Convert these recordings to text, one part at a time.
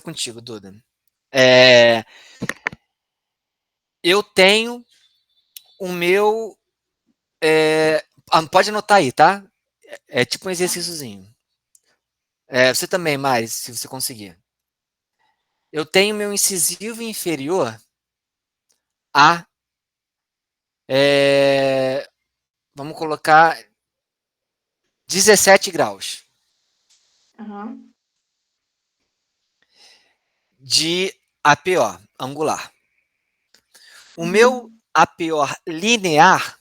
contigo, Duda. Eu tenho o meu... pode anotar aí, tá? É tipo um exercíciozinho. Você também, Mari, se você conseguir. Eu tenho meu incisivo inferior a... vamos colocar 17 graus Aham. de APO, angular. O meu Uhum. APO linear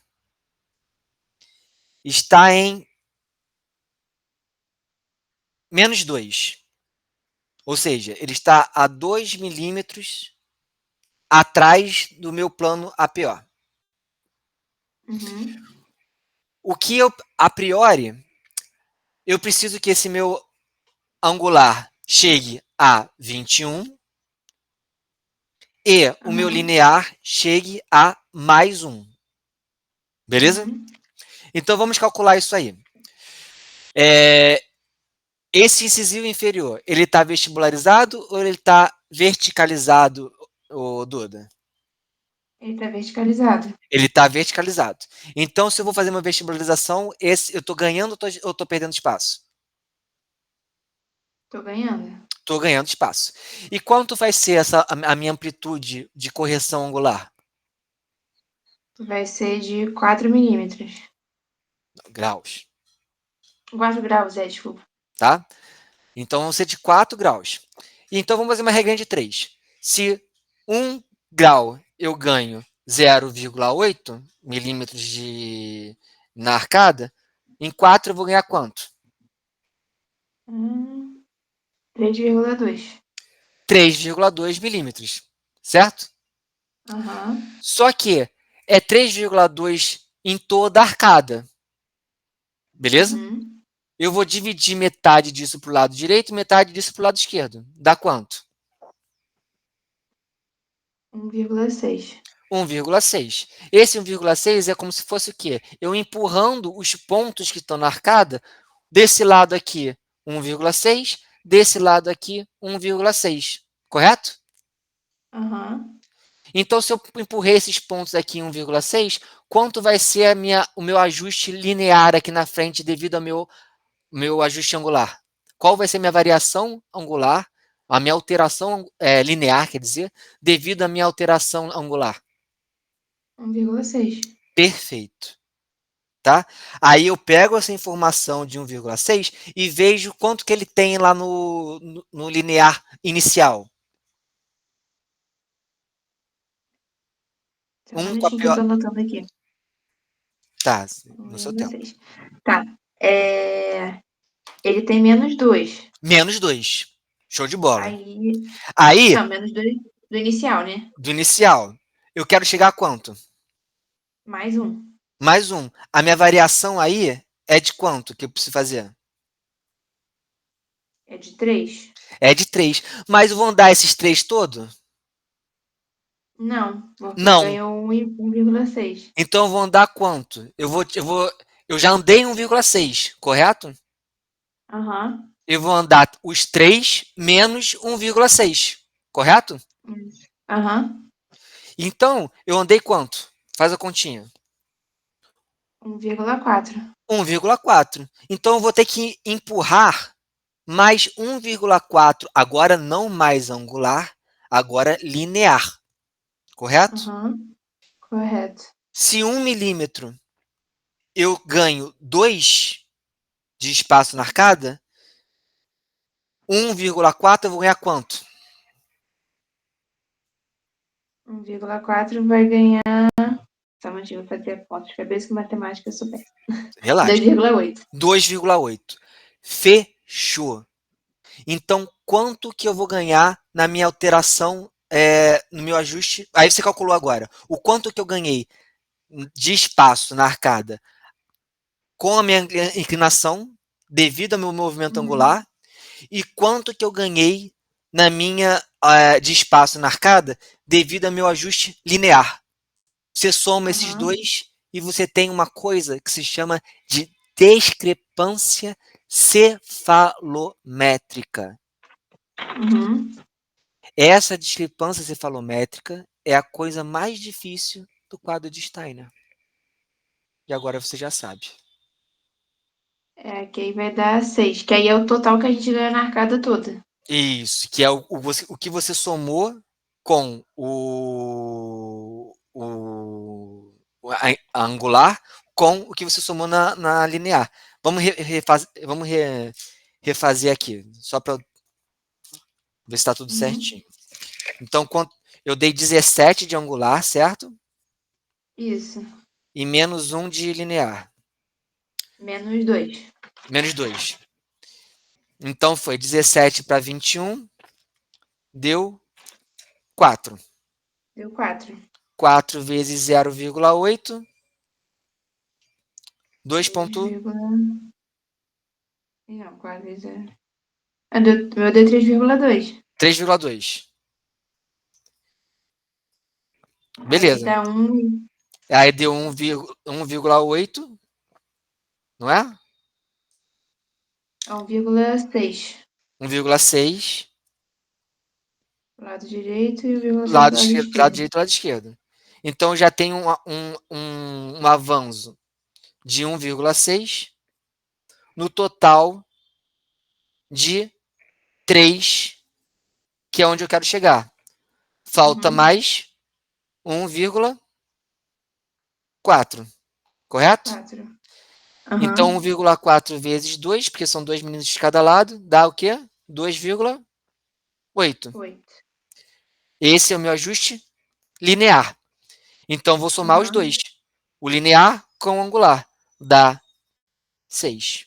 está em menos 2. Ou seja, ele está a 2 milímetros atrás do meu plano APO. Uhum. O que eu, a priori, eu preciso que esse meu angular chegue a 21 e o meu Aham. linear chegue a mais 1. Beleza? Uhum. Então vamos calcular isso aí. É, esse incisivo inferior, ele está vestibularizado ou ele está verticalizado, Duda? Ele está verticalizado. Ele está verticalizado. Então, se eu vou fazer uma vestibularização, eu estou ganhando ou estou perdendo espaço? Tô ganhando. Estou ganhando espaço. E quanto vai ser a minha amplitude de correção angular? Vai ser de 4 milímetros. Graus, 4 graus, desculpa. tá? Então, vão ser de 4 graus. Então, vamos fazer uma regrinha de 3. Se 1 grau eu ganho 0,8 milímetros na arcada, em 4 eu vou ganhar quanto? 3,2. 3,2 milímetros, certo? Aham. Só que é 3,2 em toda a arcada, beleza? Uhum. Eu vou dividir metade disso para o lado direito e metade disso para o lado esquerdo. Dá quanto? 1,6. 1,6. Esse 1,6 é como se fosse o quê? Eu empurrando os pontos que estão na arcada, desse lado aqui 1,6, desse lado aqui 1,6. Correto? Aham. Então, se eu empurrei esses pontos aqui em 1,6, quanto vai ser o meu ajuste linear aqui na frente devido ao meu ajuste angular? Qual vai ser a minha variação angular, a minha alteração linear, quer dizer, devido à minha alteração angular? 1,6. Perfeito. Tá? Aí eu pego essa informação de 1,6 e vejo quanto que ele tem lá no linear inicial. Só um 1 com a minutinho que eu pior... tô anotando aqui. Tá, no seu tempo. 1,6. Tá. Ele tem menos 2. Menos 2. Show de bola. Aí. Aí, Não, menos 2 do inicial, né? do inicial, eu quero chegar a quanto? Mais um. Mais 1. A minha variação aí é de quanto que eu preciso fazer? É de 3? É de 3. Mas eu vou andar esses 3 todos? Não, porque Não. ganhou 1,6. Então eu vou andar quanto? Eu já andei 1,6, correto? Aham. Eu vou andar os 3 menos 1,6, correto? Isso. Aham. Então, eu andei quanto? Faz a continha. 1,4. 1,4. Então, eu vou ter que empurrar mais 1,4, agora não mais angular, agora linear, correto? Aham. Correto. Se 1 milímetro eu ganho 2 de espaço na arcada, 1,4 eu vou ganhar quanto? 1,4 vai ganhar. Só um minutinho, vou fazer a conta de cabeça que matemática eu sou péssima. Relaxa. 2,8. 2,8. Fechou. Então, quanto que eu vou ganhar na minha alteração, no meu ajuste? Aí você calculou agora. O quanto que eu ganhei de espaço na arcada com a minha inclinação, devido ao meu movimento Uhum. angular, e quanto que eu ganhei de espaço na arcada devido ao meu ajuste linear. Você soma esses Aham. dois e você tem uma coisa que se chama de discrepância cefalométrica. Uhum. Essa discrepância cefalométrica é a coisa mais difícil do quadro de Steiner. E agora você já sabe. Que aí vai dar 6, que aí é o total que a gente ganha na arcada toda. Isso, que é o que você somou com a angular com o que você somou na linear. Vamos refazer aqui, só para ver se está tudo certinho. Uhum. Então, eu dei 17 de angular, certo? Isso. E menos 1 de linear. Menos 2. Menos 2. Então, foi 17 para 21, deu 4. Deu 4. 4 vezes 0,8, 2, 2,3,2. não, 4 vezes é. Meu deu 3,2. Aí Beleza. dá 1, Aí deu 1,8, não é? 1,6. 1,6, Lado direito e 1,6 lado do lado esquerdo, lado esquerdo. direito e lado esquerdo. Então já tem um avanço de 1,6 no total de 3, que é onde eu quero chegar. Falta Uhum. mais 1,4, correto? 4. Então Aham. 1,4 vezes 2, porque são 2 milímetros de cada lado, dá o quê? 2,8. 8. Esse é o meu ajuste linear. Então vou somar os dois. Aham. O linear com o angular. Dá 6.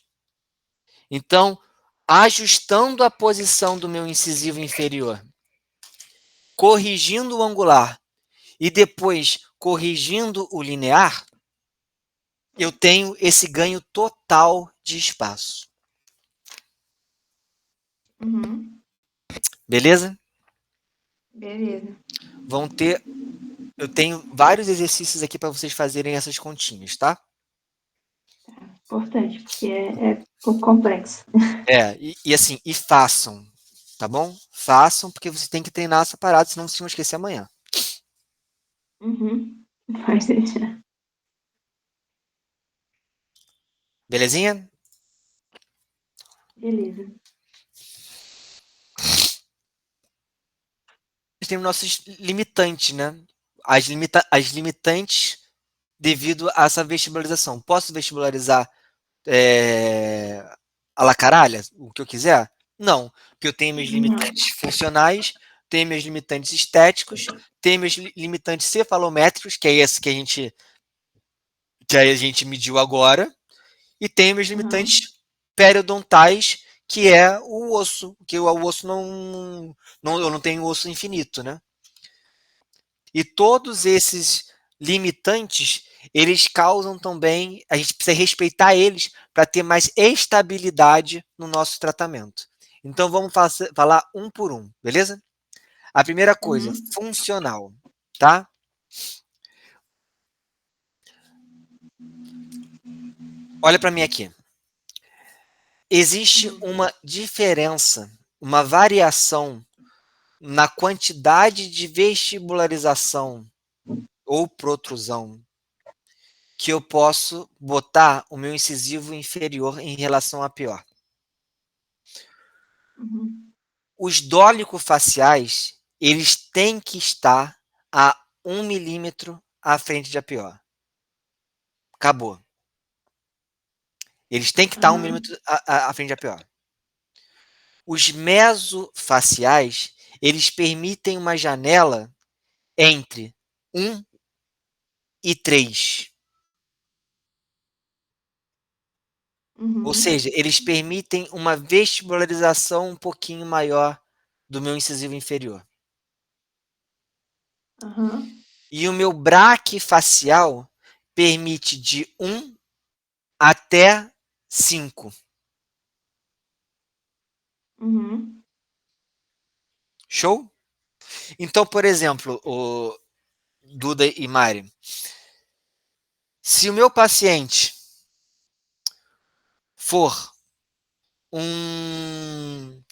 Então, ajustando a posição do meu incisivo inferior, corrigindo o angular e depois corrigindo o linear, eu tenho esse ganho total de espaço. Uhum. Beleza? Beleza. Vão ter. Eu tenho vários exercícios aqui para vocês fazerem essas continhas, tá? Importante, porque é um pouco complexo. E assim, e façam, tá bom? Façam, porque você tem que treinar essa parada, senão vocês vão esquecer amanhã. Uhum. Pode deixar. Belezinha? Beleza. Temos nossos limitantes, né? As limitantes devido a essa vestibularização. Posso vestibularizar é, a la caralho, o que eu quiser? Não, porque eu tenho meus Não. limitantes funcionais, tenho meus limitantes estéticos, tenho meus limitantes cefalométricos, que é esse que a gente mediu agora, e tenho meus Aham. limitantes periodontais, que é o osso, que o osso não eu não tenho osso infinito, né? E todos esses limitantes, eles causam também, a gente precisa respeitar eles para ter mais estabilidade no nosso tratamento. Então vamos falar um por um, beleza? A primeira coisa, Uhum. funcional, tá? Olha para mim aqui. Existe Uhum. uma diferença, uma variação na quantidade de vestibularização ou protrusão que eu posso botar o meu incisivo inferior em relação à pior. Uhum. Os dólico-faciais, eles têm que estar a 1 milímetro à frente da pior. Acabou. Eles têm que estar a 1 milímetro à frente da pior. Os mesofaciais, eles permitem uma janela entre 1 e 3. Ou Uhum. seja, eles permitem uma vestibularização um pouquinho maior do meu incisivo inferior. Aham. E o meu braquifacial permite de 1 até 5. Uhum. Show? Então, por exemplo, o Duda e Mari, se o meu paciente for um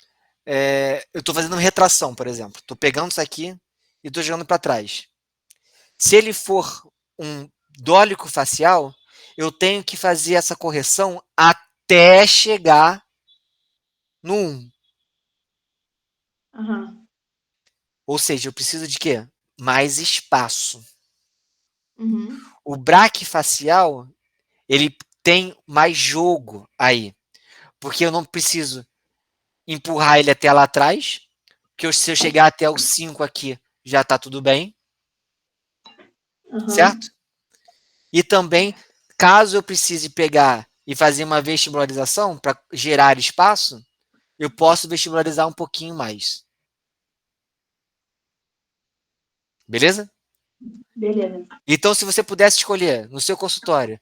eu estou fazendo retração, por exemplo. Estou pegando isso aqui e estou jogando para trás. Se ele for um dólico facial, eu tenho que fazer essa correção até chegar no 1. Aham. Ou seja, eu preciso de quê? Mais espaço. Uhum. O braquifacial, ele tem mais jogo aí, porque eu não preciso empurrar ele até lá atrás, que se eu chegar até o 5 aqui, já está tudo bem, certo? Aham. E também, caso eu precise pegar e fazer uma vestibularização para gerar espaço, eu posso vestibularizar um pouquinho mais. Beleza? Beleza. Então, se você pudesse escolher no seu consultório,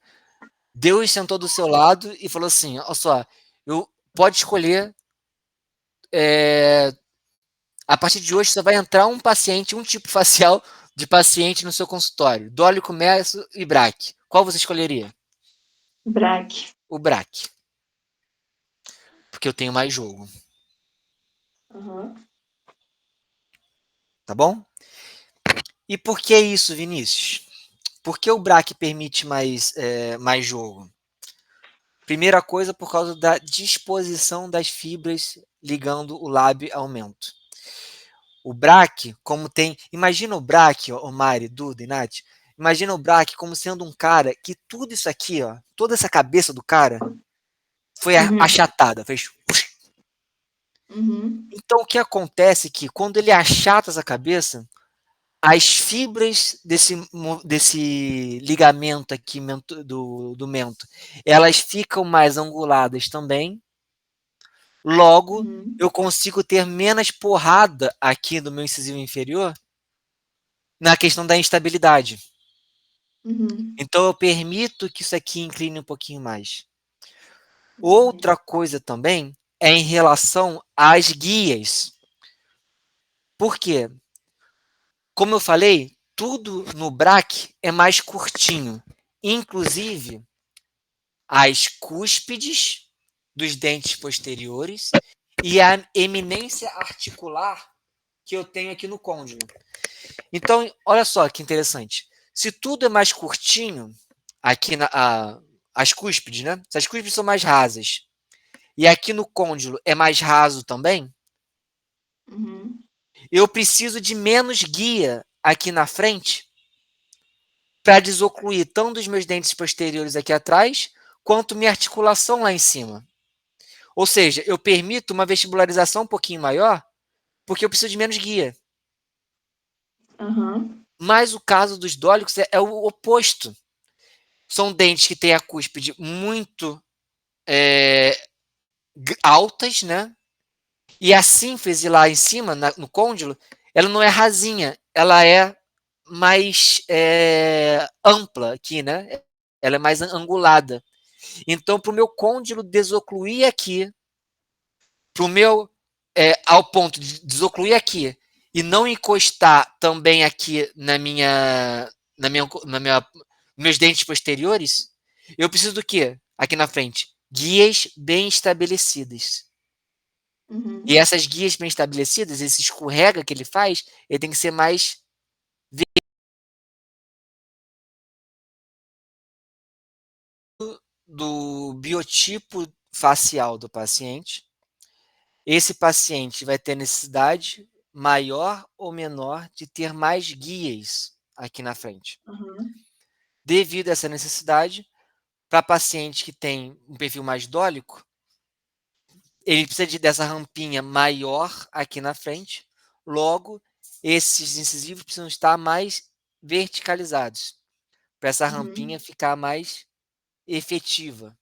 Deus sentou do seu lado e falou assim: olha só, eu pode escolher. A partir de hoje só vai entrar um paciente, um tipo facial de paciente no seu consultório: dólico, meso e braque. Qual você escolheria? Braque. O braque, porque eu tenho mais jogo, Aham. tá bom? E por que isso, Vinícius? Por que o braque permite mais jogo? Primeira coisa, por causa da disposição das fibras ligando o lábio ao mento. O braque, como tem. Imagina o braque, ó, Mari, Duda e Nath. Imagina o braque como sendo um cara que tudo isso aqui, ó, toda essa cabeça do cara foi Uhum. achatada. Fez. Uhum. Então o que acontece é que quando ele achata essa cabeça, as fibras desse ligamento aqui do mento, elas ficam mais anguladas também. Logo, Uhum. eu consigo ter menos porrada aqui no meu incisivo inferior na questão da instabilidade. Uhum. Então eu permito que isso aqui incline um pouquinho mais. Entendi. Outra coisa também é em relação às guias. Por quê? Como eu falei, tudo no braque é mais curtinho. Inclusive as cúspides dos dentes posteriores e a eminência articular que eu tenho aqui no côndilo. Então, olha só que interessante. Se tudo é mais curtinho, aqui as cúspides, né? Se as cúspides são mais rasas e aqui no côndilo é mais raso também, Uhum. eu preciso de menos guia aqui na frente para desocluir tanto os meus dentes posteriores aqui atrás, quanto minha articulação lá em cima. Ou seja, eu permito uma vestibularização um pouquinho maior, porque eu preciso de menos guia. Aham. Mas o caso dos dólicos é o oposto. São dentes que têm a cúspide muito é, altas, né? E a sínfise lá em cima, no côndilo, ela não é rasinha, ela é mais ampla aqui, né? Ela é mais angulada. Então, para o meu côndilo desocluir aqui, para o meu, ao ponto de desocluir aqui e não encostar também aqui na minha meus dentes posteriores, eu preciso do quê? Aqui na frente, guias bem estabelecidas. E Uhum. essas guias bem estabelecidas, esse escorrega que ele faz, ele tem que ser mais do biotipo facial do paciente. Esse paciente vai ter necessidade maior ou menor de ter mais guias aqui na frente. Aham. Devido a essa necessidade, para paciente que tem um perfil mais dólico, ele precisa dessa rampinha maior aqui na frente. Logo, esses incisivos precisam estar mais verticalizados, para essa rampinha Uhum. ficar mais efetiva.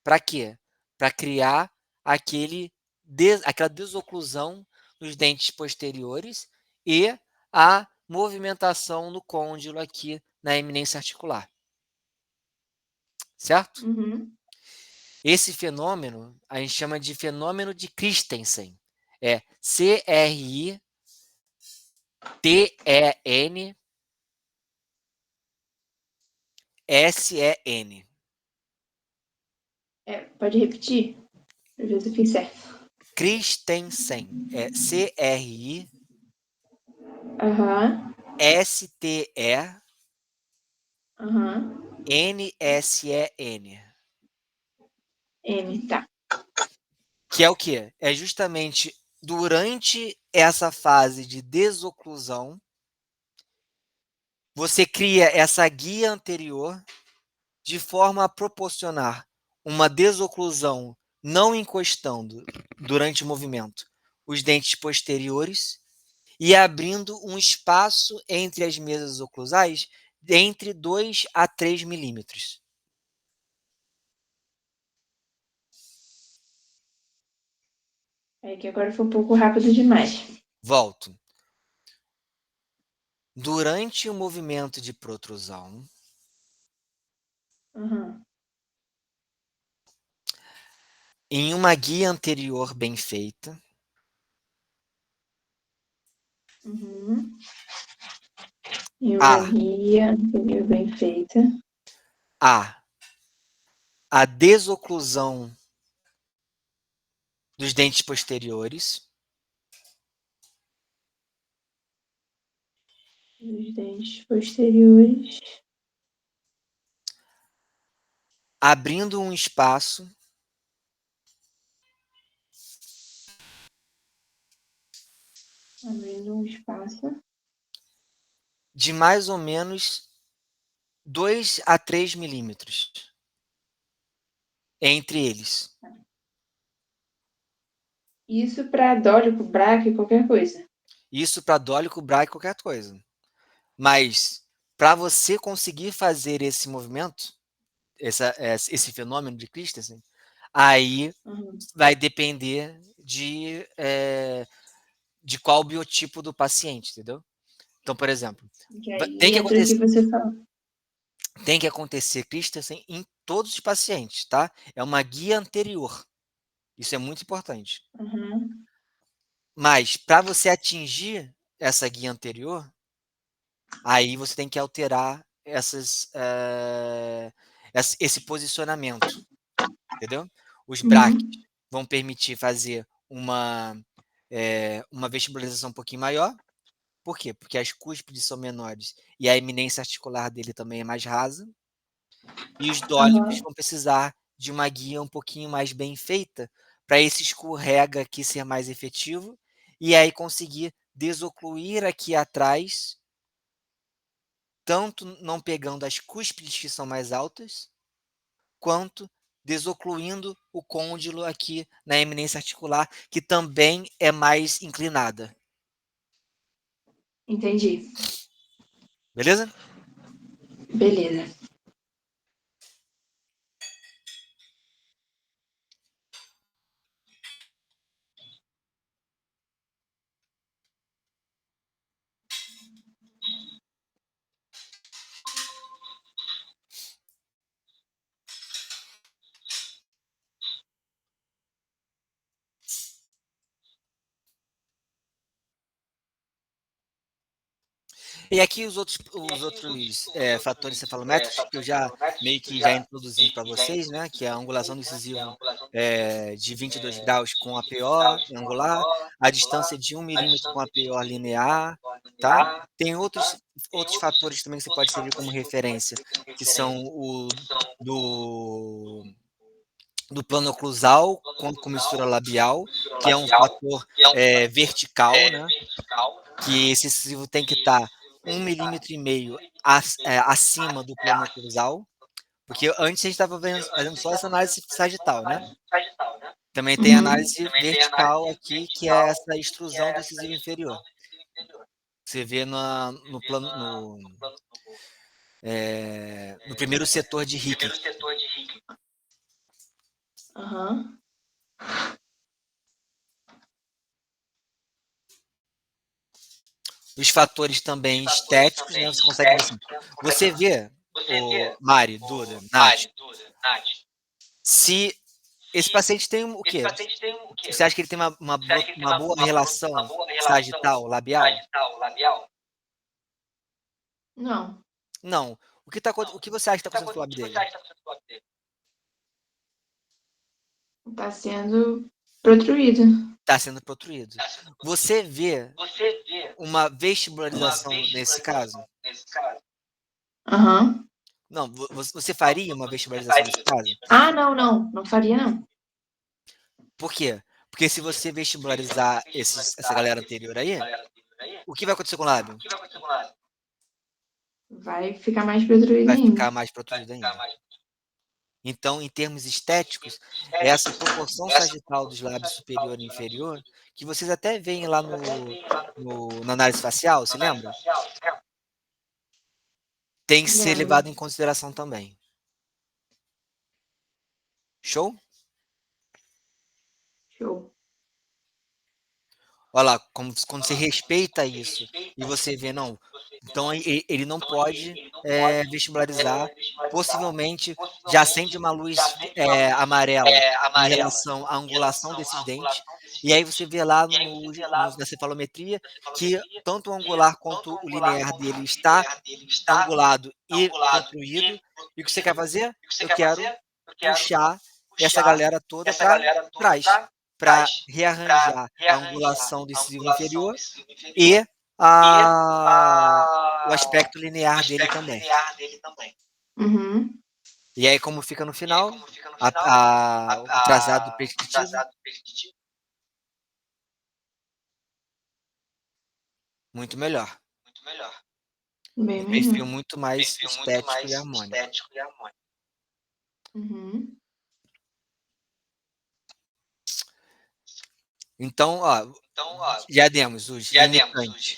Para quê? Para criar aquela desoclusão nos dentes posteriores e a movimentação no côndilo aqui na eminência articular, certo? Uhum. Esse fenômeno a gente chama de fenômeno de Christensen. É Christensen. Pode repetir? Pra ver se eu fiz certo. Christensen. É Aham. Christensen. Aham. M, tá. Que é o quê? É justamente durante essa fase de desoclusão, você cria essa guia anterior de forma a proporcionar uma desoclusão não encostando durante o movimento os dentes posteriores e abrindo um espaço entre as mesas oclusais entre 2 a 3 milímetros. É que agora foi um pouco rápido demais. Volto. Durante o movimento de protrusão, Aham. em uma guia anterior bem feita, Uhum. E uma há guia anterior bem feita. a a desoclusão dos dentes posteriores, Os dentes posteriores. abrindo um espaço Abrindo um espaço. de mais ou menos 2 a 3 milímetros entre eles. Isso para dólico, braque, qualquer coisa. Isso para dólico, braque, qualquer coisa. Mas para você conseguir fazer esse movimento, esse fenômeno de Christensen, aí Uhum. vai depender de qual biotipo do paciente, entendeu? Então, por exemplo, Que tem aí que entra o que acontecer, você falou. tem que acontecer Christensen em todos os pacientes, tá? É uma guia anterior. Isso é muito importante. Uhum. Mas para você atingir essa guia anterior, aí você tem que alterar esse posicionamento, entendeu? Os braques Uhum. vão permitir fazer uma vestibularização um pouquinho maior. Por quê? Porque as cúspides são menores e a eminência articular dele também é mais rasa. E os dólicos Uhum. vão precisar de uma guia um pouquinho mais bem feita para esse escorrega aqui ser mais efetivo e aí conseguir desocluir aqui atrás, tanto não pegando as cúspides que são mais altas, quanto desocluindo o côndilo aqui na eminência articular, que também é mais inclinada. Entendi. Beleza? Beleza. E aqui os outros fatores cefalométricos que eu já meio que já introduzi para vocês, né? Que é a angulação do incisivo de 22 graus com APO angular, a distância de 1 milímetro com APO linear, tá? Tem outros fatores também que você pode servir como referência, que são o do, do plano oclusal com missura labial, que é um fator vertical, né? Que esse incisivo tem que estar 1,5 milímetro acima do plano oclusal, porque antes a gente estava fazendo só essa análise sagital, né? Também tem a Uhum. análise vertical aqui, que é essa extrusão do incisivo inferior. Você vê no primeiro setor de Hickey. Aham. Os fatores também estéticos, né? Você consegue ver assim. Você vê, o Mari, Duda, Nath, se esse paciente tem o quê? Você acha que ele tem uma boa relação sagital-labial? Não. Não. O que você acha que está acontecendo com o lábio dele? Tá sendo. Protruído. Está sendo protruído. Você vê uma vestibularização nesse caso? Aham. Não, você faria uma vestibularização nesse caso? Ah, não, não. Não faria, não. Por quê? Porque se você vestibularizar essa galera anterior aí, o que vai acontecer com o lábio? Vai ficar mais protruído Vai ainda. ficar mais protruído ainda. Então, em termos estéticos, é essa proporção sagital dos lábios superior e inferior, que vocês até veem lá na análise facial, se lembra? Tem que ser Lembro. levado em consideração também. Show? Show. Olha lá, quando você respeita isso e você vê, não, então ele não pode vestibularizar, possivelmente já acende uma luz amarela em relação à angulação desses dentes, e aí você vê lá na cefalometria que tanto o angular quanto o linear dele está angulado e protruído, e o que você quer fazer? Eu quero puxar essa galera toda para trás, para rearranjar a angulação do incisivo inferior e o aspecto linear dele também. Uhum. E aí, como fica no final, o traçado prescritivo, muito melhor. Bem Um melhor. perfil muito mais estético e harmônico. Uhum. Então, ó, já demos os limitantes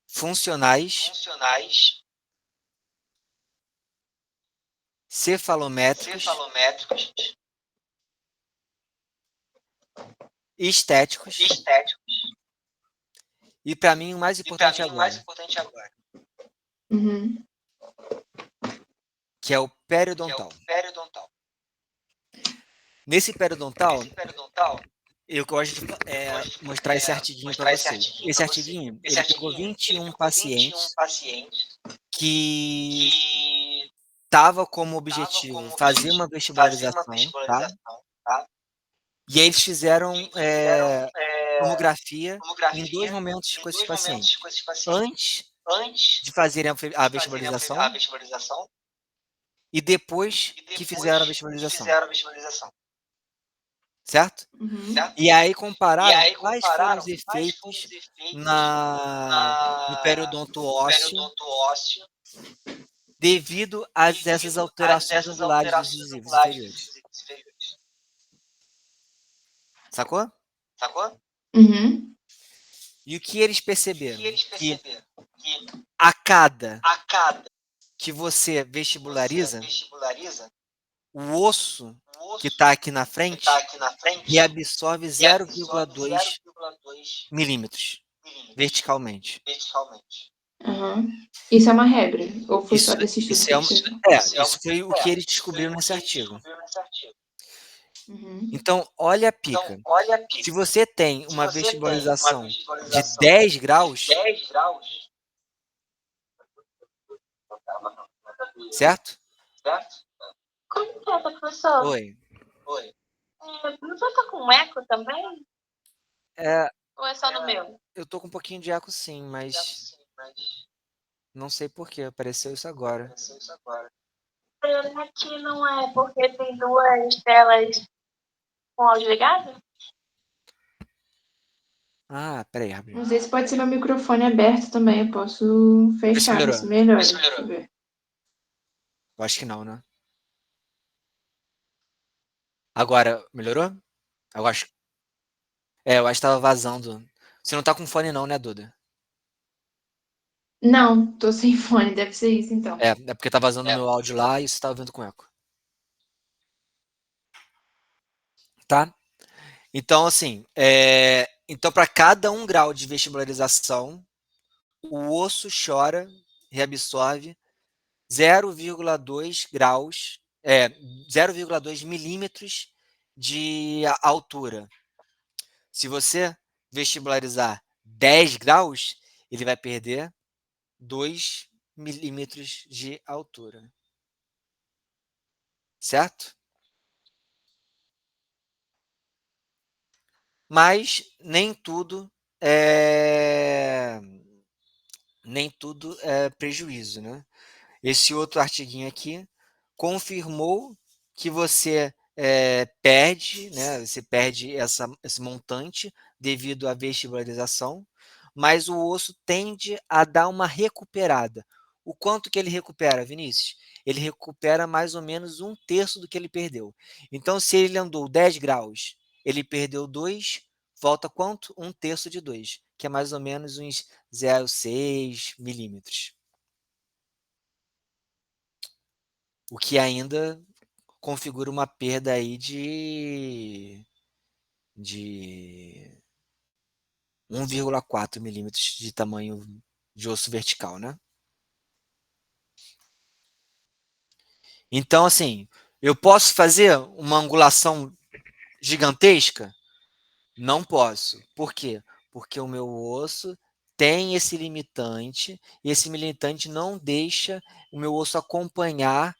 funcionais, cefalométricos, estéticos e, para mim, o mais importante agora, Uhum. que é o periodontal. Nesse periodontal, eu gosto de mostrar esse artiguinho para vocês. Esse artiguinho, ele pegou 21 pacientes que estava como objetivo fazer uma vestibularização, tá? E aí eles fizeram tomografia em 2 momentos com esses pacientes. Antes de fazerem a vestibularização e depois que fizeram a vestibularização, certo? Uhum. E aí compararam quais foram os efeitos no periodonto ósseo devido a essas alterações angulares dos incisivos inferiores. Sacou? Uhum. E o que eles perceberam? Que a cada que você vestibulariza, o osso que está aqui na frente reabsorve 0,2 milímetros verticalmente. Aham. Isso é uma regra? Ou foi Isso, só desse estudo isso, que é, você viu? isso foi o que eles descobriram nesse artigo. Uhum. Então, olha a pica. Se você tem uma vestibularização de 10 graus, certo? Como que é, professor? Oi. Não vai estar com eco também? É, Ou é só no meu? eu tô com um pouquinho de eco sim, mas não sei por que apareceu isso agora. Aqui não é porque tem duas telas com áudio ligado? Ah, peraí, rapidinho. Não sei se pode ser meu microfone aberto também. Eu posso Vê se fechar, ver melhorou. se melhora. Deixa eu ver. Eu acho que não, né? Agora, melhorou? Eu acho. Eu acho que tava vazando. Você não tá com fone não, né, Duda? Não, tô sem fone. Deve ser isso, então. É porque tá vazando meu áudio lá e você tá ouvindo com eco. Tá? Então, assim, então para cada 1 grau de vestibularização, o osso chora, reabsorve 0,2 graus, 0,2 milímetros de altura. Se você vestibularizar 10 graus, ele vai perder 2 milímetros de altura. Certo? mas nem tudo é prejuízo, né? Esse outro artiguinho aqui confirmou que você perde, né? Você perde esse montante devido à vestibularização, mas o osso tende a dar uma recuperada. O quanto que ele recupera, Vinícius? Ele recupera mais ou menos um terço do que ele perdeu. Então, se ele andou 10 graus, ele perdeu 2, volta quanto? Um terço de 2, que é mais ou menos uns 0,6 milímetros. O que ainda configura uma perda aí de 1,4 milímetros de tamanho de osso vertical, né? Então, assim, eu posso fazer uma angulação gigantesca? Não posso. Por quê? Porque o meu osso tem esse limitante, e esse limitante não deixa o meu osso acompanhar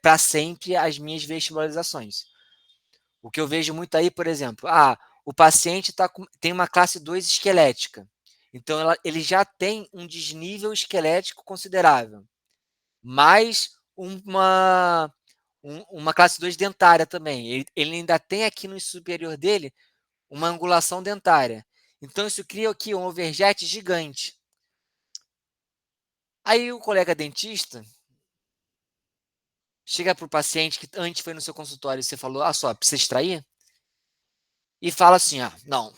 para sempre as minhas vestibularizações. O que eu vejo muito aí, por exemplo, o paciente tem uma classe 2 esquelética. Então, ele já tem um desnível esquelético considerável, mais uma classe 2 dentária também. Ele ainda tem aqui no superior dele uma angulação dentária. Então, isso cria aqui um overjet gigante. Aí o colega dentista chega para o paciente que antes foi no seu consultório e você falou, só, precisa extrair? E fala assim, não,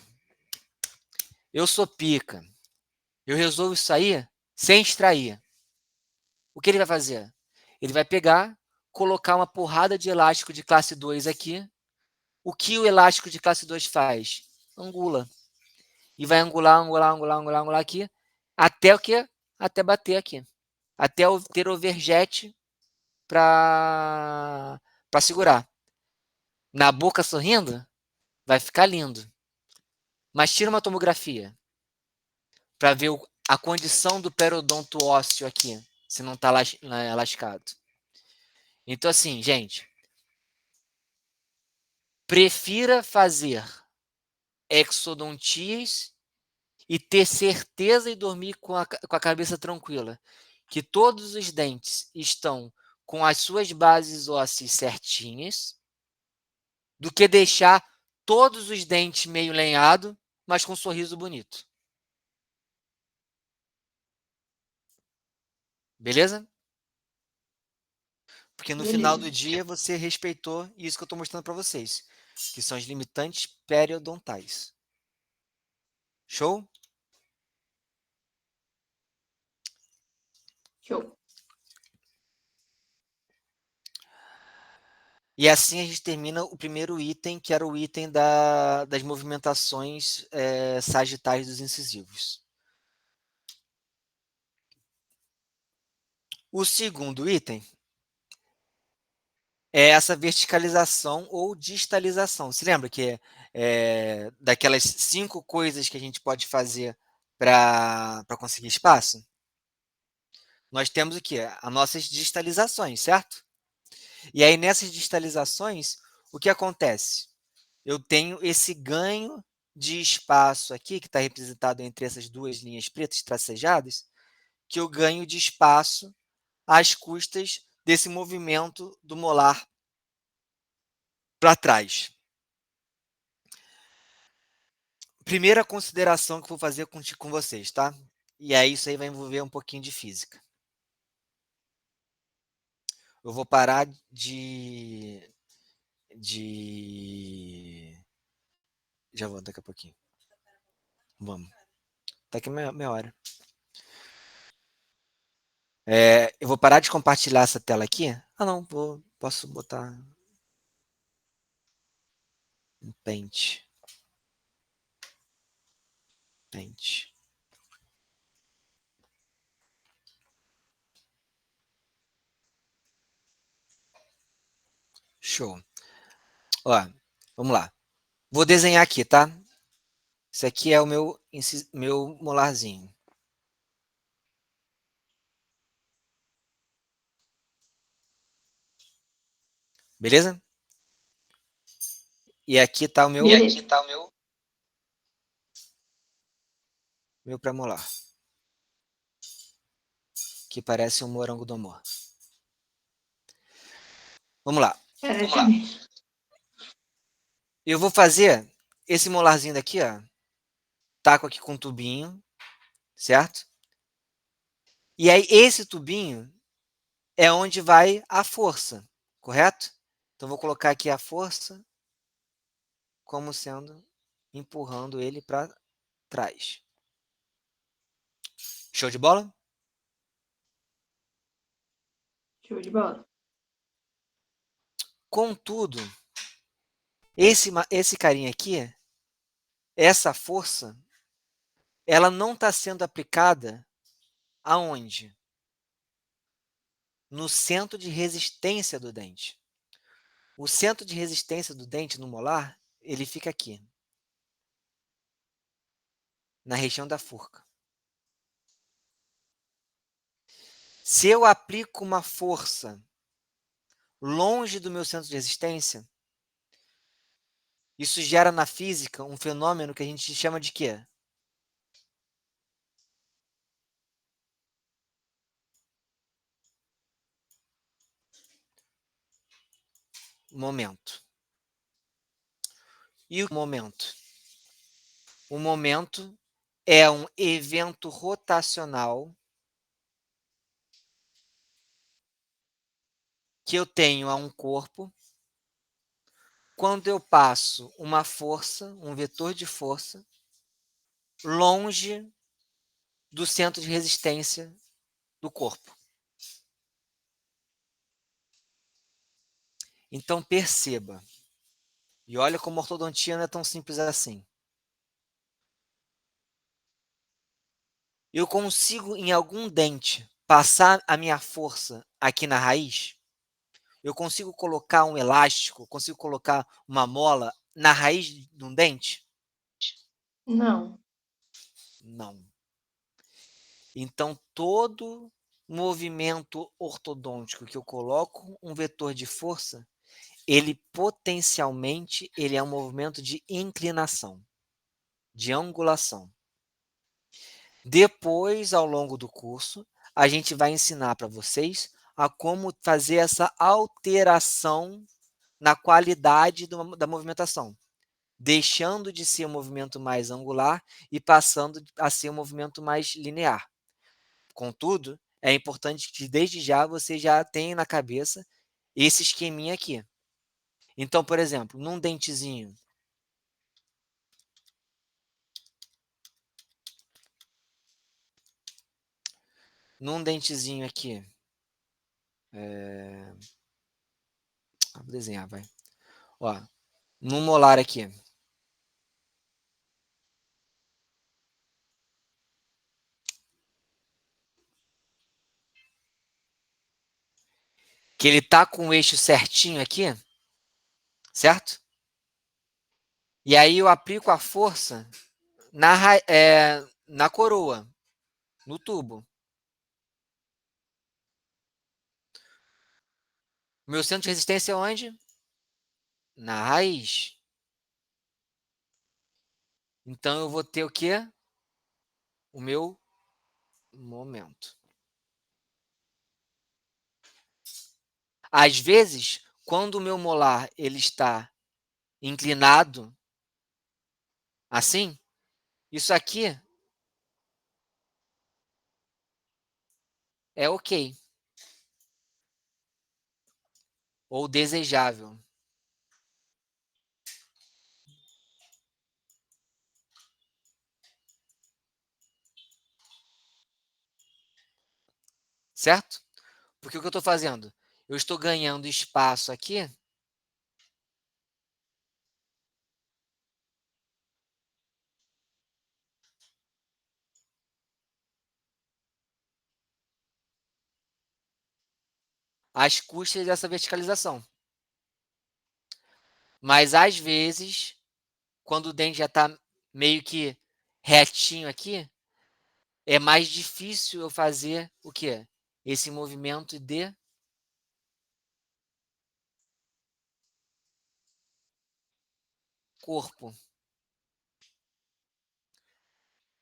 eu sou pica, eu resolvo isso aí sem extrair. O que ele vai fazer? Ele vai pegar, colocar uma porrada de elástico de classe 2 aqui. O que o elástico de classe 2 faz? Angula. E vai angular, angular, angular, angular, angular aqui. Até o quê? Até bater aqui. Até ter overjet para segurar. Na boca sorrindo, vai ficar lindo. Mas tira uma tomografia para ver a condição do periodonto ósseo aqui, se não está lascado. Então, assim, gente, prefira fazer exodontias e ter certeza e dormir com a cabeça tranquila que todos os dentes estão com as suas bases ósseas certinhas, do que deixar todos os dentes meio lenhado, mas com um sorriso bonito. Beleza? Porque no final Beleza. do dia você respeitou isso que eu estou mostrando para vocês, que são os limitantes periodontais. Show? Show. E assim a gente termina o primeiro item, que era o item das movimentações sagitais dos incisivos. O segundo item é essa verticalização ou distalização. Se lembra que daquelas 5 coisas que a gente pode fazer para conseguir espaço? Nós temos o quê? As nossas distalizações, certo? E aí, nessas distalizações, o que acontece? Eu tenho esse ganho de espaço aqui, que está representado entre essas duas linhas pretas tracejadas, que eu ganho de espaço às custas desse movimento do molar para trás. Primeira consideração que eu vou fazer com vocês, tá? E aí isso aí vai envolver um pouquinho de física. Eu vou parar de... Já vou, daqui a pouquinho. Vamos. Daqui a meia hora. Eu vou parar de compartilhar essa tela aqui. Não, posso botar um Paint. Paint. Show. Ó, vamos lá. Vou desenhar aqui, tá? Esse aqui é o meu molarzinho. Beleza? E aqui está o meu Beleza. meu premolar, que parece um morango do amor. Vamos lá. Parece mesmo. Eu vou fazer esse molarzinho daqui, ó. Taco aqui com um tubinho, certo? E aí esse tubinho é onde vai a força, correto? Então vou colocar aqui a força como sendo empurrando ele para trás. Show de bola? Show de bola. Contudo, esse carinha aqui, essa força, ela não está sendo aplicada aonde? No centro de resistência do dente. O centro de resistência do dente no molar, ele fica aqui, na região da forca. Se eu aplico uma força longe do meu centro de resistência, isso gera na física um fenômeno que a gente chama de quê? Momento. E o momento? O momento é um evento rotacional que eu tenho a um corpo quando eu passo uma força, um vetor de força, longe do centro de resistência do corpo. Então perceba, e olha como a ortodontia não é tão simples assim. Eu consigo em algum dente passar a minha força aqui na raiz? Eu consigo colocar um elástico, consigo colocar uma mola na raiz de um dente? Não. Não. Então, todo movimento ortodôntico que eu coloco um vetor de força, ele potencialmente ele é um movimento de inclinação, de angulação. Depois, ao longo do curso, a gente vai ensinar para vocês a como fazer essa alteração na qualidade da movimentação, deixando de ser um movimento mais angular e passando a ser um movimento mais linear. Contudo, é importante que desde já você já tenha na cabeça esse esqueminha aqui. Então, por exemplo, num dentezinho aqui, vou desenhar, vai. Ó, num molar aqui, que ele tá com o eixo certinho aqui, certo? E aí eu aplico a força na coroa, no tubo. Meu centro de resistência é onde? Na raiz. Então eu vou ter o quê? O meu momento. Às vezes, quando o meu molar ele está inclinado assim, isso aqui é ok ou desejável, certo? Porque o que eu estou fazendo? Eu estou ganhando espaço aqui. Às custas dessa verticalização. Mas às vezes, quando o dente já está meio que retinho aqui, é mais difícil eu fazer o quê? Esse movimento de corpo.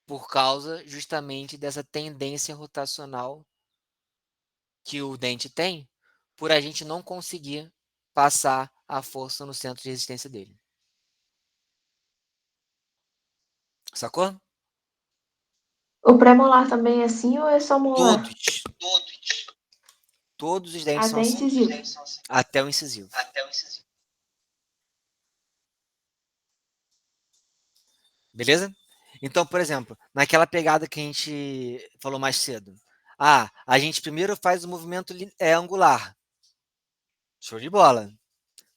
por causa justamente dessa tendência rotacional que o dente tem, por a gente não conseguir passar a força no centro de resistência dele. Sacou? O pré-molar também é assim ou é só molar? Todos. Todos os dentes são Até assim, incisivo. até o incisivo. Beleza? Então, por exemplo, naquela pegada que a gente falou mais cedo. A gente primeiro faz o movimento angular. Show de bola.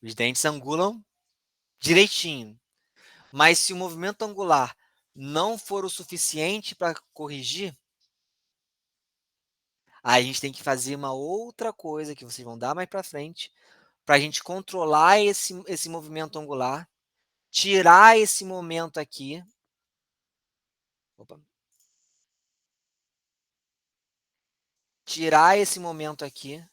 Os dentes angulam direitinho. Mas se o movimento angular não for o suficiente para corrigir, aí a gente tem que fazer uma outra coisa que vocês vão dar mais para frente, para a gente controlar esse movimento angular, tirar esse momento aqui. Opa. Tirar esse momento aqui,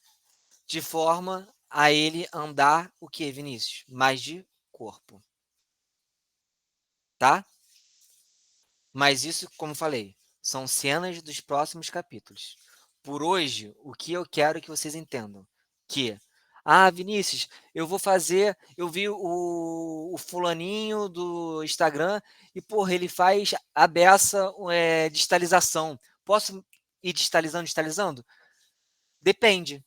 de forma a ele andar o que, Vinícius? Mais de corpo. Tá? Mas isso, como falei, são cenas dos próximos capítulos. Por hoje, o que eu quero que vocês entendam? Que, Vinícius, eu vou fazer. Eu vi o fulaninho do Instagram e, porra, ele faz a beça distalização. Posso ir distalizando, distalizando? Depende.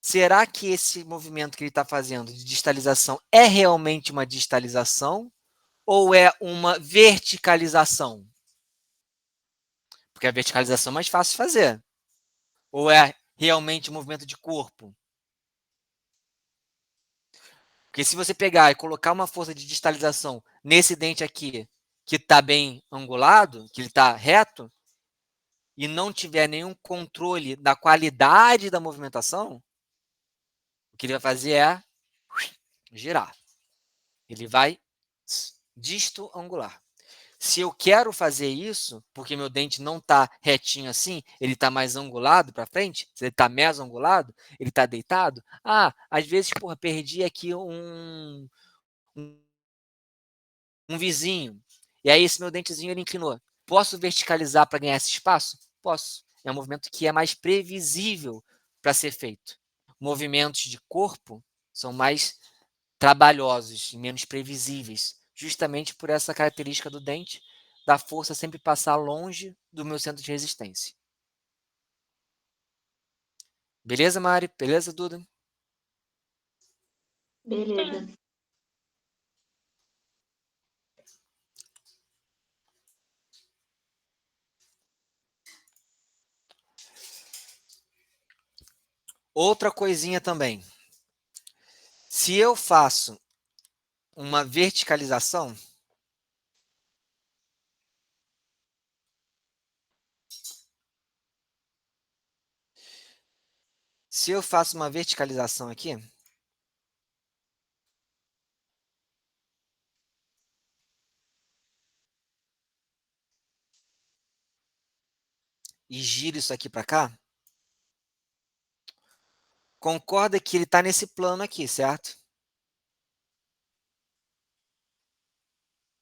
Será que esse movimento que ele está fazendo de distalização é realmente uma distalização ou é uma verticalização? Porque a verticalização é mais fácil de fazer. Ou é realmente um movimento de corpo? Porque se você pegar e colocar uma força de distalização nesse dente aqui, que está bem angulado, que ele está reto, e não tiver nenhum controle da qualidade da movimentação, o que ele vai fazer é girar. Ele vai disto-angular. Se eu quero fazer isso, porque meu dente não está retinho assim, ele está mais angulado para frente, se ele está meso-angulado, ele está deitado, às vezes, porra, perdi aqui um, um vizinho, e aí esse meu dentezinho ele inclinou. Posso verticalizar para ganhar esse espaço? Posso. É um movimento que é mais previsível para ser feito. Movimentos de corpo são mais trabalhosos e menos previsíveis, justamente por essa característica do dente, da força sempre passar longe do meu centro de resistência. Beleza, Mari? Beleza, Duda? Beleza. Outra coisinha também. Se eu faço uma verticalização, aqui, e giro isso aqui para cá, concorda que ele está nesse plano aqui, certo?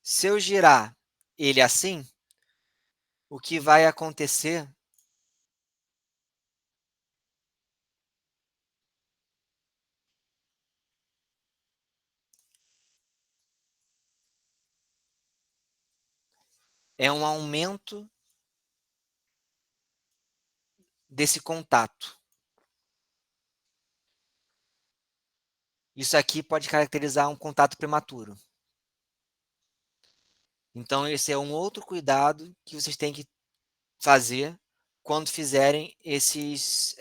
Se eu girar ele assim, o que vai acontecer é um aumento desse contato. Isso aqui pode caracterizar um contato prematuro. Então, esse é um outro cuidado que vocês têm que fazer quando fizerem esses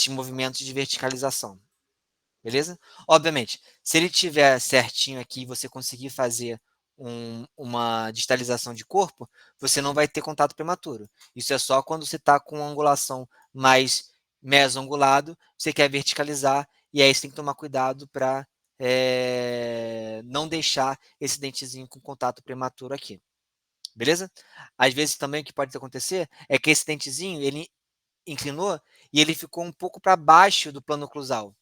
movimentos de verticalização. Beleza? Obviamente, se ele tiver certinho aqui e você conseguir fazer uma distalização de corpo, você não vai ter contato prematuro. Isso é só quando você está com uma angulação mais meso-angulado, você quer verticalizar, e aí você tem que tomar cuidado para não deixar esse dentezinho com contato prematuro aqui. Beleza? Às vezes também o que pode acontecer é que esse dentezinho, ele inclinou e ele ficou um pouco para baixo do plano oclusal.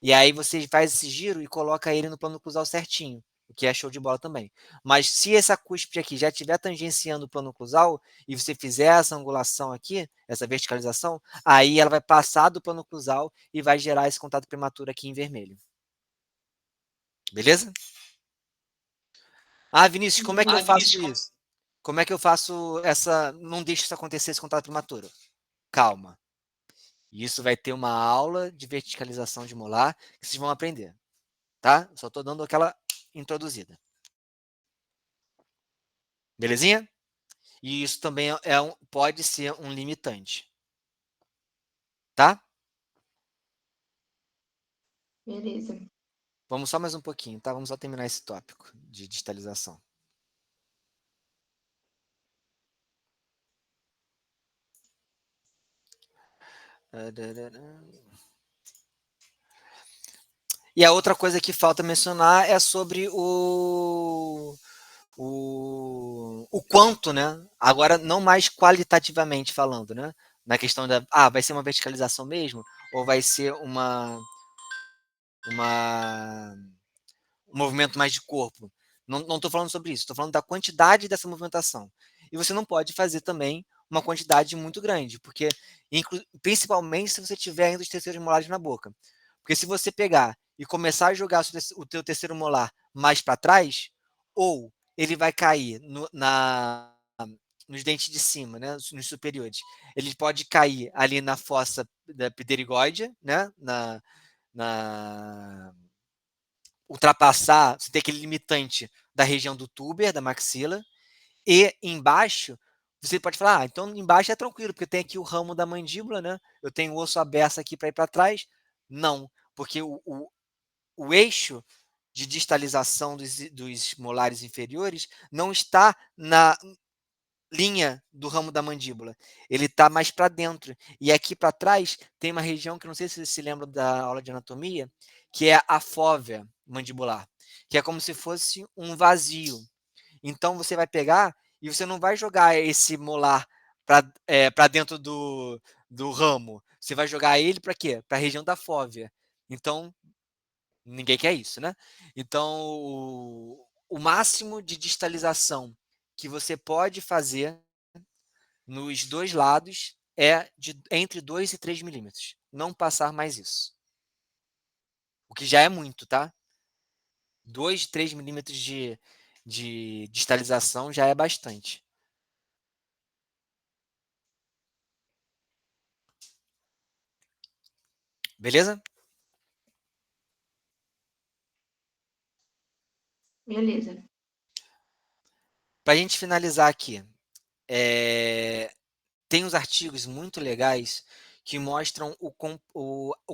E aí você faz esse giro e coloca ele no plano oclusal certinho. o que é show de bola também. Mas se essa cúspide aqui já estiver tangenciando o plano oclusal e você fizer essa angulação aqui, essa verticalização, aí ela vai passar do plano oclusal e vai gerar esse contato prematuro aqui em vermelho. Beleza? Ah, Vinícius, como é que eu faço isso? Como é que eu faço essa... Não deixo isso acontecer, esse contato prematuro? Calma. Isso vai ter uma aula de verticalização de molar que vocês vão aprender, tá? Só estou dando aquela introduzida. Belezinha? E isso também pode ser um limitante, tá? Beleza. Vamos só mais um pouquinho, tá? Vamos só terminar esse tópico de digitalização. E a outra coisa que falta mencionar é sobre o quanto, né? Agora, não mais qualitativamente falando, né? Na questão da, vai ser uma verticalização mesmo? Ou vai ser uma um movimento mais de corpo? Não estou falando sobre isso, estou falando da quantidade dessa movimentação. E você não pode fazer também uma quantidade muito grande, porque principalmente se você tiver ainda os terceiros molares na boca. Porque se você pegar e começar a jogar o teu terceiro molar mais para trás, ou ele vai cair nos dentes de cima, né, nos superiores. Ele pode cair ali na fossa da pterigóidea, né, na ultrapassar, você tem aquele limitante da região do tuber, da maxila, e embaixo, você pode falar, então embaixo é tranquilo, porque tem aqui o ramo da mandíbula, né? Eu tenho o osso aberto aqui para ir para trás. Não, porque o eixo de distalização dos molares inferiores não está na linha do ramo da mandíbula. Ele está mais para dentro. E aqui para trás tem uma região que não sei se vocês se lembram da aula de anatomia, que é a fóvea mandibular, que é como se fosse um vazio. Então você vai pegar e você não vai jogar esse molar para dentro do ramo. Você vai jogar ele para quê? Para a região da fóvea. Então, ninguém quer isso, né? Então, o máximo de distalização que você pode fazer nos dois lados é entre 2 e 3 milímetros. Não passar mais isso. O que já é muito, tá? 2, 3 milímetros de distalização já é bastante. Beleza? Beleza. Para a gente finalizar aqui, tem uns artigos muito legais que mostram o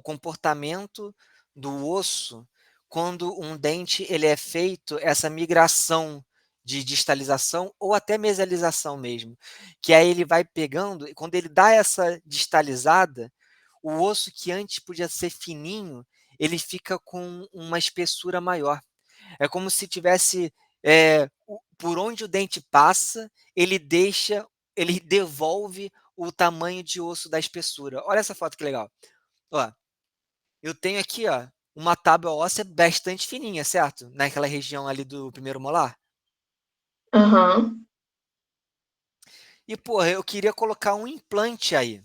comportamento do osso quando um dente ele é feito essa migração de distalização ou até mesialização mesmo, que aí ele vai pegando e quando ele dá essa distalizada, o osso que antes podia ser fininho, ele fica com uma espessura maior. É como se tivesse, por onde o dente passa, ele devolve o tamanho de osso da espessura. Olha essa foto que legal. Ó, eu tenho aqui, ó, uma tábua óssea bastante fininha, certo? Naquela região ali do primeiro molar. Aham. E, porra, eu queria colocar um implante aí.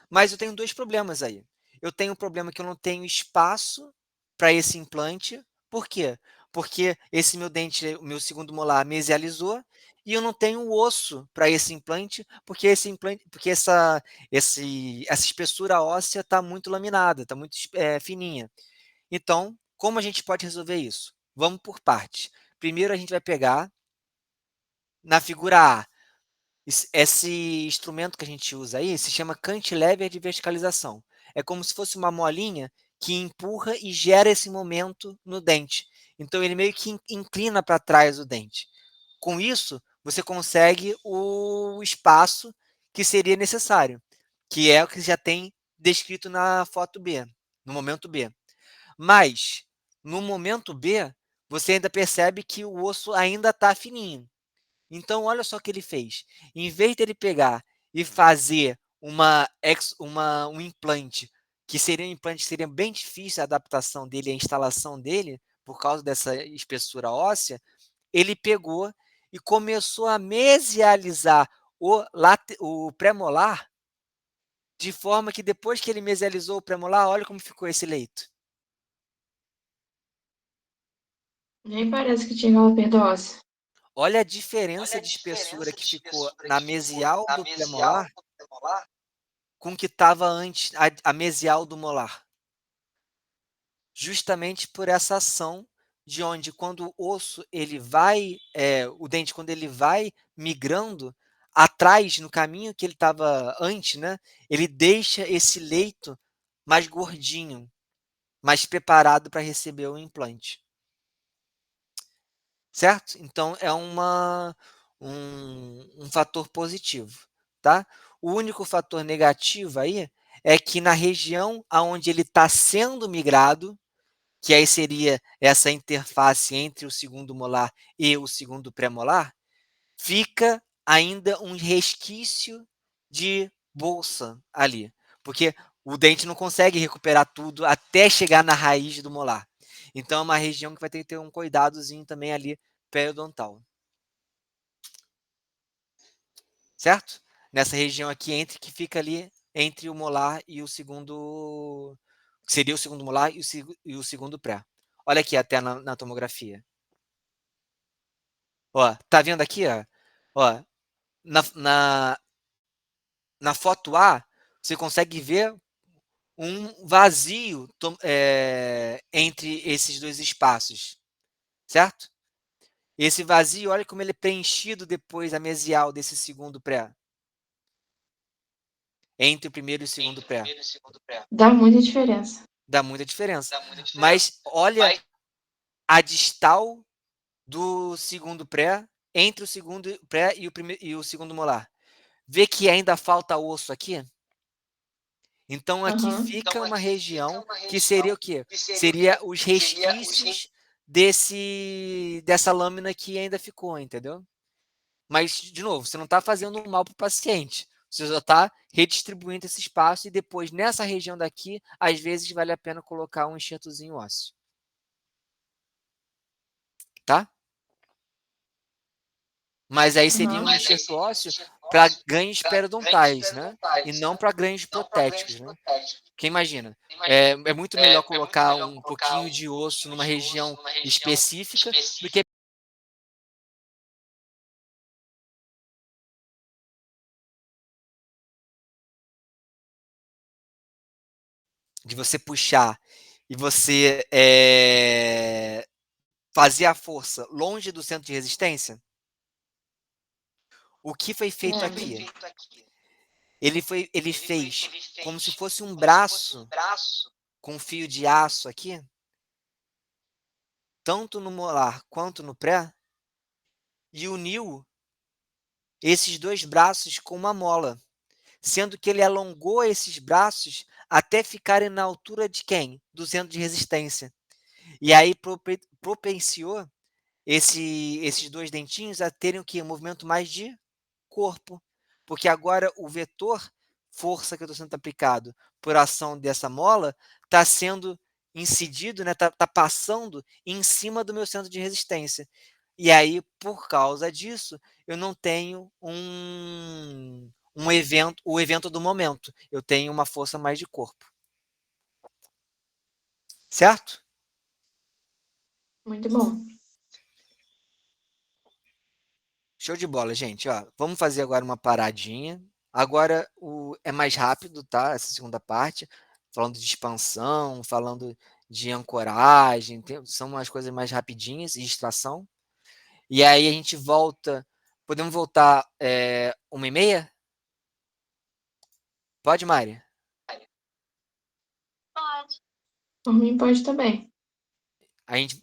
Mas eu tenho dois problemas aí. Eu tenho um problema que eu não tenho espaço para esse implante. Por quê? Porque esse meu dente, o meu segundo molar, mesializou e eu não tenho osso para esse implante, porque essa espessura óssea está muito laminada, está muito fininha. Então, como a gente pode resolver isso? Vamos por partes. Primeiro, a gente vai pegar na figura A. Esse instrumento que a gente usa aí se chama cantilever de verticalização. É como se fosse uma molinha que empurra e gera esse momento no dente. Então ele meio que inclina para trás o dente. Com isso, você consegue o espaço que seria necessário, que é o que já tem descrito na foto B, no momento B. Mas, no momento B, você ainda percebe que o osso ainda está fininho. Então, olha só o que ele fez. Em vez dele pegar e fazer um implante, que seria um implante que seria bem difícil a adaptação dele, a instalação dele, por causa dessa espessura óssea, ele pegou e começou a mesializar o premolar, de forma que depois que ele mesializou o premolar, olha como ficou esse leito. Nem parece que tinha aquela perda óssea. Olha a diferença de espessura que ficou na mesial do premolar com o que estava antes, a mesial do molar. Justamente por essa ação de onde, quando o osso ele vai, o dente, quando ele vai migrando atrás, no caminho que ele estava antes, né, ele deixa esse leito mais gordinho, mais preparado para receber o implante. Certo? Então é um fator positivo, tá? O único fator negativo aí é que na região aonde ele está sendo migrado, que aí seria essa interface entre o segundo molar e o segundo premolar, fica ainda um resquício de bolsa ali, porque o dente não consegue recuperar tudo até chegar na raiz do molar. Então é uma região que vai ter que ter um cuidadozinho também ali periodontal. Certo? Nessa região aqui entre que fica ali entre o molar e o segundo, que seria o segundo molar e o segundo pré. Olha aqui até na tomografia. Ó, tá vendo aqui, ó? Ó, na, na, na foto A, você consegue ver um vazio entre esses dois espaços, certo? Esse vazio, olha como ele é preenchido depois a mesial desse segundo pré, entre o primeiro e o segundo pré. Dá muita diferença. Dá muita diferença. Mas olha a distal do segundo pré, entre o segundo pré e o segundo molar. Vê que ainda falta osso aqui? Então aqui Aham. fica uma região que seria o quê? Seria os resquícios dessa lâmina que ainda ficou, entendeu? Mas, de novo, você não está fazendo mal para o paciente. Você só está redistribuindo esse espaço e depois, nessa região daqui, às vezes vale a pena colocar um enxertozinho ósseo. Tá? Mas aí seria um Aham. enxerto ósseo para ganhos periodontais, né? E não para ganhos protéticos, né? Porque imagina, é muito melhor colocar um pouquinho de osso numa região específica do que de você puxar e você fazer a força longe do centro de resistência. O que foi feito aqui? Ele fez como se fosse um braço com fio de aço aqui, tanto no molar quanto no pré, e uniu esses dois braços com uma mola, sendo que ele alongou esses braços até ficarem na altura de quem? Do centro de resistência. E aí propenciou esses dois dentinhos a terem o quê? Um movimento mais de corpo. Porque agora o vetor força que eu estou sendo aplicado por ação dessa mola está sendo incidido, né? Tá passando em cima do meu centro de resistência. E aí, por causa disso, eu não tenho o evento do momento. Eu tenho uma força mais de corpo. Certo? Muito bom. Show de bola, gente. Ó, vamos fazer agora uma paradinha. Agora é mais rápido, tá? Essa segunda parte, falando de expansão, falando de ancoragem, são umas coisas mais rapidinhas e extração. E aí a gente volta. Podemos voltar 1h30? Pode, Mari? Pode. Por mim pode também. A gente